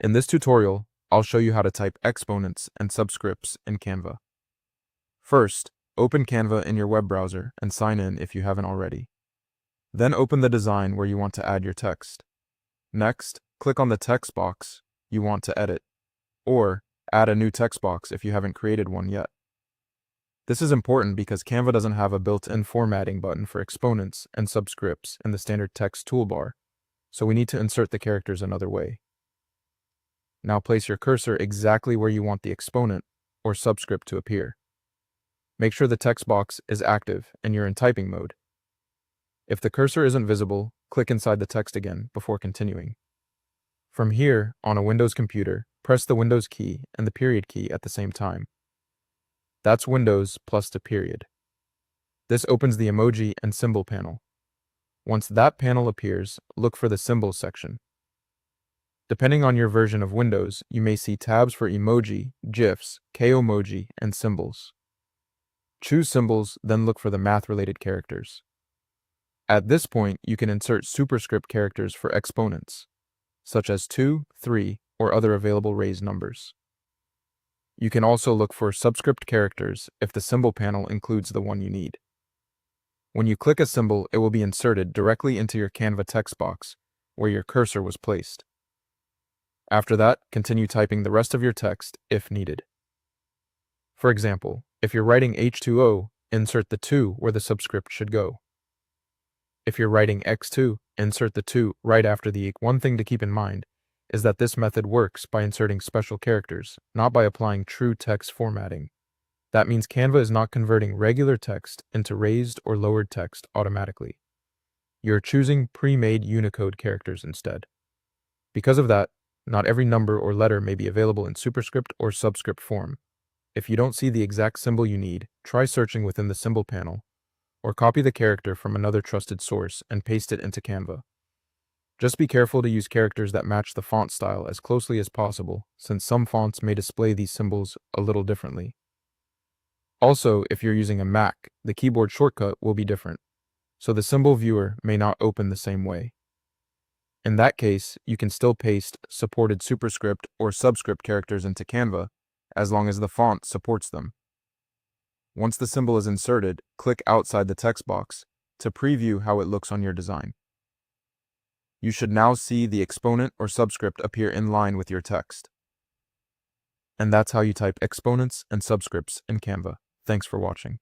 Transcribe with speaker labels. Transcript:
Speaker 1: In this tutorial, I'll show you how to type exponents and subscripts in Canva. First, open Canva in your web browser and sign in if you haven't already. Then open the design where you want to add your text. Next, click on the text box you want to edit, or add a new text box if you haven't created one yet. This is important because Canva doesn't have a built-in formatting button for exponents and subscripts in the standard text toolbar, so we need to insert the characters another way. Now place your cursor exactly where you want the exponent or subscript to appear. Make sure the text box is active and you're in typing mode. If the cursor isn't visible, click inside the text again before continuing. From here, on a Windows computer, press the Windows key and the period key at the same time. That's Windows plus the period. This opens the emoji and symbol panel. Once that panel appears, look for the Symbols section. Depending on your version of Windows, you may see tabs for emoji, GIFs, K-emoji, and symbols. Choose symbols, then look for the math-related characters. At this point, you can insert superscript characters for exponents, such as 2, 3, or other available raised numbers. You can also look for subscript characters if the symbol panel includes the one you need. When you click a symbol, it will be inserted directly into your Canva text box, where your cursor was placed. After that, continue typing the rest of your text if needed. For example, if you're writing H2O, insert the 2 where the subscript should go. If you're writing X2, insert the 2 right after the. One thing to keep in mind is that this method works by inserting special characters, not by applying true text formatting. That means Canva is not converting regular text into raised or lowered text automatically. You're choosing pre-made Unicode characters instead. Because of that, not every number or letter may be available in superscript or subscript form. If you don't see the exact symbol you need, try searching within the symbol panel, or copy the character from another trusted source and paste it into Canva. Just be careful to use characters that match the font style as closely as possible, since some fonts may display these symbols a little differently. Also, if you're using a Mac, the keyboard shortcut will be different, so the symbol viewer may not open the same way. In that case, you can still paste supported superscript or subscript characters into Canva, as long as the font supports them. Once the symbol is inserted, click outside the text box to preview how it looks on your design. You should now see the exponent or subscript appear in line with your text. And that's how you type exponents and subscripts in Canva. Thanks for watching.